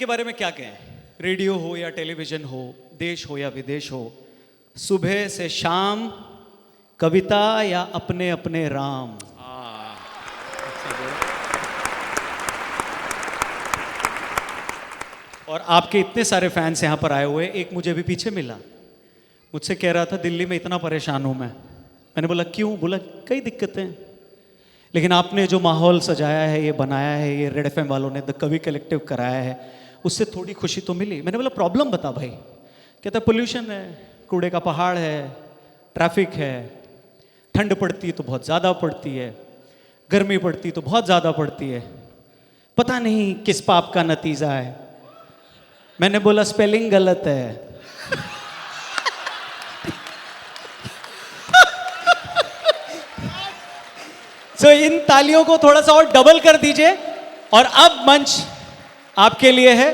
इनके बारे में क्या कहें? रेडियो हो या टेलीविजन हो, देश हो या विदेश हो, सुबह से शाम कविता या अपने अपने राम। और आपके इतने सारे फैंस यहाँ पर आए हुए, एक मुझे भी पीछे मिला, मुझसे कह रहा था दिल्ली में इतना परेशान हूँ मैं। मैंने बोला क्यों? बोला कई दिक्कतें, लेकिन आपने जो माहौल सजाया है, ये बनाया है, ये रेड एफएम वालों ने द कवि कलेक्टिव कराया है, उससे थोड़ी खुशी तो मिली। मैंने बोला प्रॉब्लम बता भाई। कहता पोल्यूशन है, कूड़े का पहाड़ है, ट्रैफिक है, ठंड पड़ती है तो बहुत ज़्यादा पड़ती है, गर्मी पड़ती तो बहुत ज़्यादा पड़ती है, पता नहीं किस पाप का नतीजा है। मैंने बोला स्पेलिंग गलत है। तो इन तालियों को थोड़ा सा और डबल कर दीजिए। और अब मंच आपके लिए है।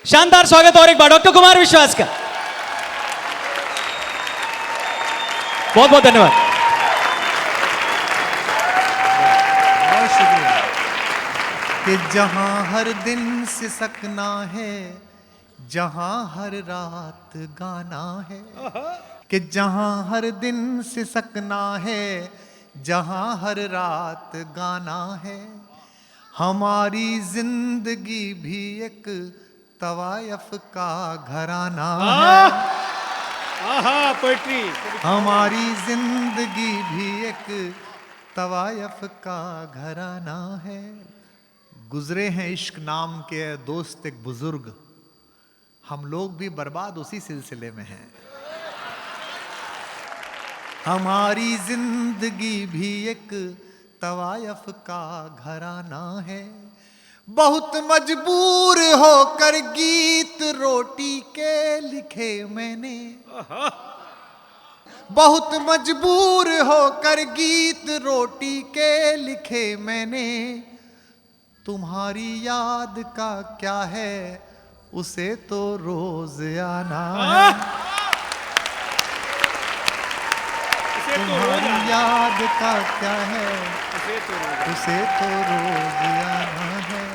शानदार स्वागत और एक बार डॉक्टर कुमार विश्वास का। बहुत बहुत धन्यवाद। बहुत शुक्रिया। कि जहां हर दिन सिसकना है, जहां हर रात गाना है, कि जहां हर दिन सिसकना है, जहां हर रात गाना है, हमारी जिंदगी भी एक तवायफ का घराना है। पोएट्री। हमारी जिंदगी भी एक तवायफ का घराना है। गुजरे हैं इश्क नाम के दोस्त एक बुजुर्ग, हम लोग भी बर्बाद उसी सिलसिले में हैं। हमारी जिंदगी भी एक तवायफ का घराना है। बहुत मजबूर होकर गीत रोटी के लिखे मैंने, बहुत मजबूर होकर गीत रोटी के लिखे मैंने। तुम्हारी याद का क्या है, उसे तो रोज आना है। तुम्हारी याद का क्या है, उसे तो रोज आना है।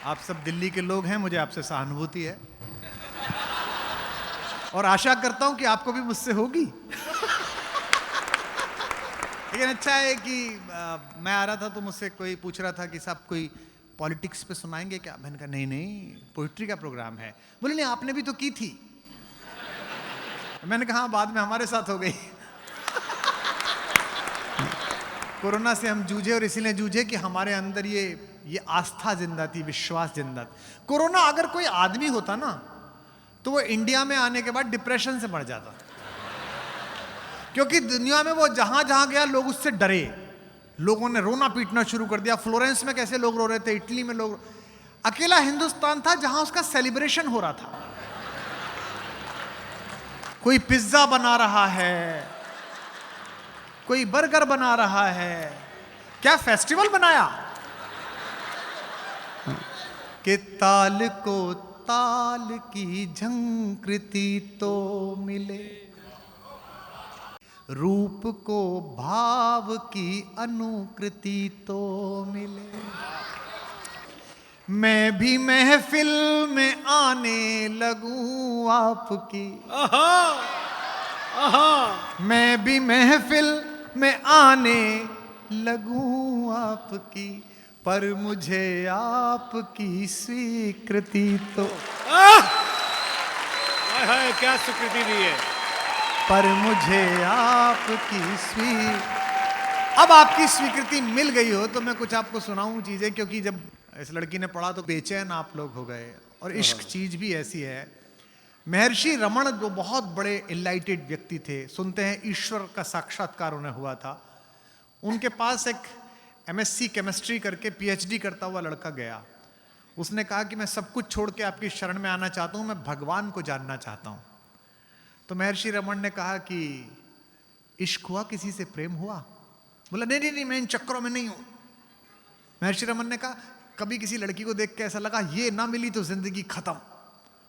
आप सब दिल्ली के लोग हैं, मुझे आपसे सहानुभूति है और आशा करता हूं कि आपको भी मुझसे होगी। लेकिन अच्छा है कि मैं आ रहा था तो मुझसे कोई पूछ रहा था कि साहब कोई पॉलिटिक्स पे सुनाएंगे क्या? मैंने कहा नहीं नहीं, पोइट्री का प्रोग्राम है। बोले नहीं आपने भी तो की थी। मैंने कहा बाद में हमारे साथ हो गई। कोरोना से हम जूझे और इसीलिए जूझे कि हमारे अंदर ये आस्था जिंदा थी, विश्वास जिंदा था। कोरोना अगर कोई आदमी होता ना तो वो इंडिया में आने के बाद डिप्रेशन से मर जाता, क्योंकि दुनिया में वो जहां जहां गया लोग उससे डरे, लोगों ने रोना पीटना शुरू कर दिया। फ्लोरेंस में कैसे लोग रो रहे थे, इटली में लोग। अकेला हिंदुस्तान था जहां उसका सेलिब्रेशन हो रहा था। कोई पिज्जा बना रहा है, कोई बर्गर बना रहा है, क्या फेस्टिवल बनाया। कि ताल को ताल की झंकृति तो मिले, रूप को भाव की अनुकृति तो मिले। मैं भी महफिल में आने लगूं आपकी, मैं भी महफिल में आने लगूं आपकी, पर मुझे आपकी स्वीकृति तो क्या स्वीकृति दी है। पर मुझे आपकी अब आपकी स्वीकृति मिल गई हो तो मैं कुछ आपको सुनाऊं चीजें, क्योंकि जब इस लड़की ने पढ़ा तो बेचैन आप लोग हो गए। और इश्क चीज भी ऐसी है। महर्षि रमण जो बहुत बड़े इनलाइटेड व्यक्ति थे, सुनते हैं ईश्वर का साक्षात्कार उन्हें हुआ था। उनके पास एक एमएससी केमिस्ट्री करके पीएचडी करता हुआ लड़का गया। उसने कहा कि मैं सब कुछ छोड़ के आपकी शरण में आना चाहता हूं, मैं भगवान को जानना चाहता हूं। तो महर्षि रमण ने कहा कि इश्क हुआ, किसी से प्रेम हुआ? बोला नहीं नहीं नहीं, मैं इन चक्करों में नहीं हूं। महर्षि रमण ने कहा कभी किसी लड़की को देख के ऐसा लगा ये ना मिली तो जिंदगी खत्म?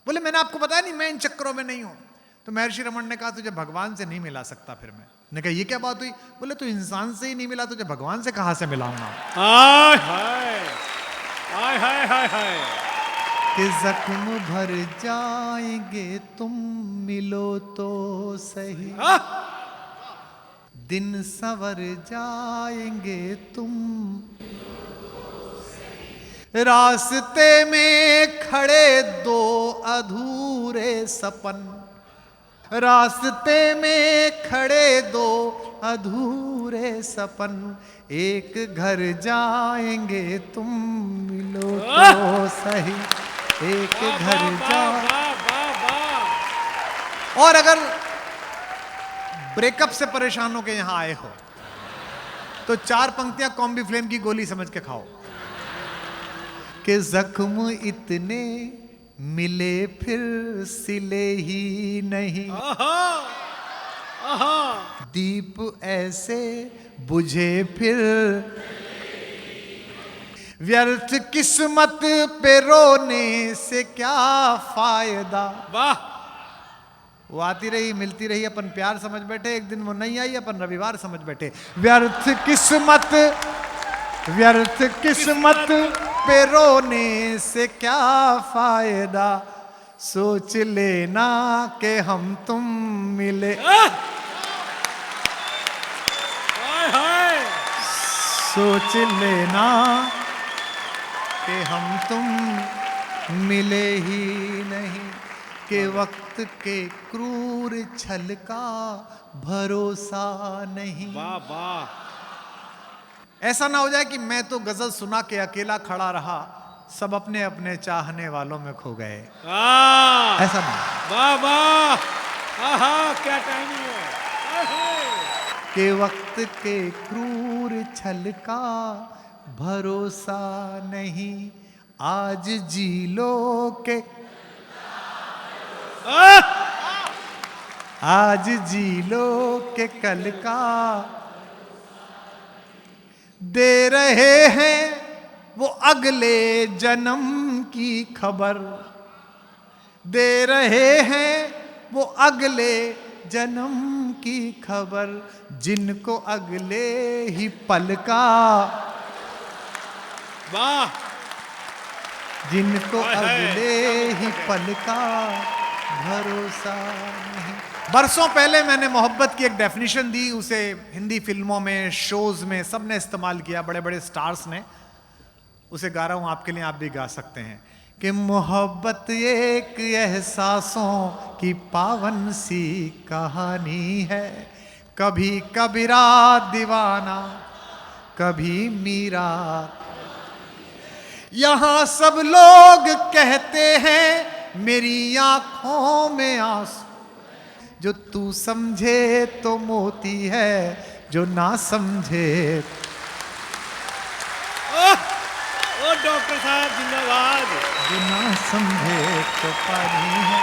बोले मैंने आपको बताया नहीं, मैं इन चक्करों में नहीं हूं। तो महर्षि रमण ने कहा तुझे भगवान से नहीं मिला सकता। फिर मैंने कहा ये क्या बात हुई? बोले तो इंसान से ही नहीं मिला, तुझे भगवान से कहां से मिलाऊंगा? हाय हाय हाय हाय। कि जख्म भर जाएंगे तुम मिलो तो सही, दिन संवर जाएंगे तुम, रास्ते में खड़े दो अधूरे सपन, रास्ते में खड़े दो अधूरे सपन, एक घर जाएंगे तुम मिलो तो सही, एक घर जा। और अगर ब्रेकअप से परेशान होकर यहां आए हो तो 4 पंक्तियां कॉम्बी फ्लेम की गोली समझ के खाओ। कि जख्म इतने मिले फिर सिले ही नहीं, दीप ऐसे बुझे फिर, व्यर्थ किस्मत पे रोने से क्या फायदा। वाह। वो आती रही मिलती रही, अपन प्यार समझ बैठे, एक दिन वो नहीं आई, अपन रविवार समझ बैठे। व्यर्थ किस्मत पे रोने से क्या फायदा, सोच लेना कि हम तुम मिले, सोच लेना कि हम तुम मिले ही नहीं, कि वक्त के क्रूर छल का भरोसा नहीं। वाह वाह। ऐसा ना हो जाए कि मैं तो गजल सुना के अकेला खड़ा रहा, सब अपने अपने चाहने वालों में खो गए, ऐसा नहीं। वाह वाह। आहा क्या टाइमिंग है। कि वक्त के क्रूर छल का भरोसा नहीं, आज जी लो के, आज जी लो के कल का, दे रहे हैं वो अगले जन्म की खबर, दे रहे हैं वो अगले जन्म की खबर, जिनको अगले ही पल का, वाह, जिनको अगले ही पल का भरोसा नहीं। बरसों पहले मैंने मोहब्बत की एक डेफिनेशन दी, उसे हिंदी फिल्मों में, शोज में सबने इस्तेमाल किया, बड़े बड़े स्टार्स ने। उसे गा रहा हूं आपके लिए, आप भी गा सकते हैं। कि मोहब्बत एक एहसासों की पावन सी कहानी है, कभी कबीरा दीवाना, कभी मीरा, यहां सब लोग कहते हैं मेरी आंखों में आंसू, जो तू समझे तो मोती है, जो ना समझे। ओ डॉक्टर साहब जिंदाबाद। जो ना समझे तो पानी है।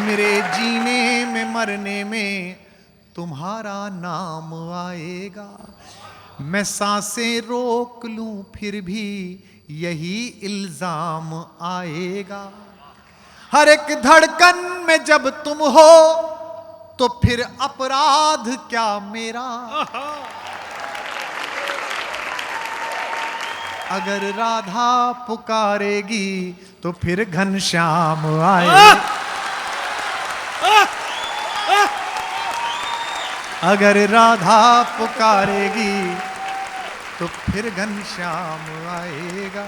मेरे जीने में मरने में तुम्हारा नाम आएगा, मैं सांसें रोक लूं फिर भी यही इल्जाम आएगा। हर एक धड़कन में जब तुम हो तो फिर अपराध क्या मेरा, अगर राधा पुकारेगी तो फिर घनश्याम आए, अगर राधा पुकारेगी तो फिर घनश्याम आएगा।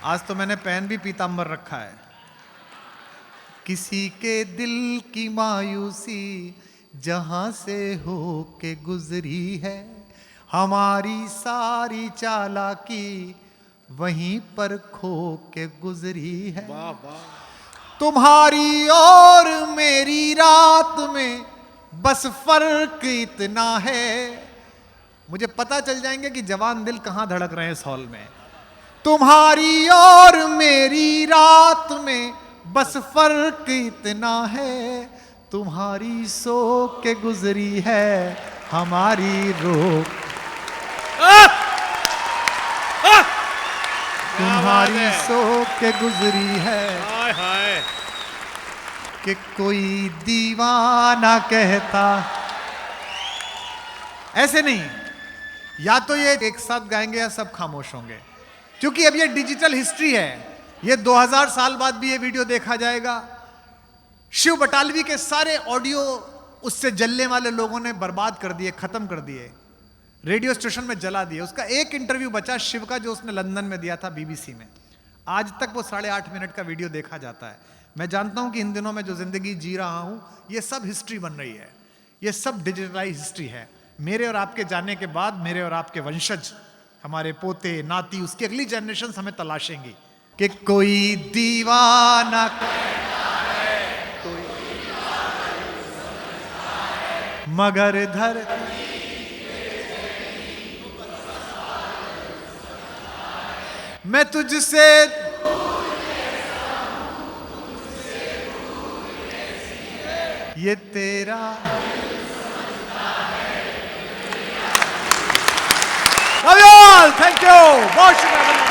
आज तो मैंने पेन भी पीतांबर रखा है। किसी के दिल की मायूसी जहां से हो के गुजरी है, हमारी सारी चालाकी वहीं पर खो के गुजरी है। वाह वाह। तुम्हारी और मेरी रात में बस फर्क इतना है, मुझे पता चल जाएंगे कि जवान दिल कहां धड़क रहे हैं इस हॉल में। तुम्हारी और मेरी रात में बस फर्क इतना है, तुम्हारी सो के गुजरी है हमारी रोक, तुम्हारी सो के गुजरी है। हाय हाय। कि कोई दीवाना कहता, ऐसे नहीं, या तो ये एक साथ गाएंगे या सब खामोश होंगे, क्योंकि अब ये डिजिटल हिस्ट्री है। ये 2000 साल बाद भी ये वीडियो देखा जाएगा। शिव बटालवी के सारे ऑडियो उससे जलने वाले लोगों ने बर्बाद कर दिए, खत्म कर दिए, रेडियो स्टेशन में जला दिए। उसका एक इंटरव्यू बचा शिव का, जो उसने लंदन में दिया था बीबीसी में। आज तक वो 8.5 मिनट का वीडियो देखा जाता है। मैं जानता हूं कि इन दिनों में जो जिंदगी जी रहा हूं, ये सब हिस्ट्री बन रही है, ये सब डिजिटलाइज हिस्ट्री है। मेरे और आपके जाने के बाद मेरे और आपके वंशज, हमारे पोते नाती, उसकी अगली जनरेशन हमें तलाशेंगी कि कोई दीवाना मगर धरती मैं तुझसे ये तेरा थैंक यू बहुत शुक्रिया।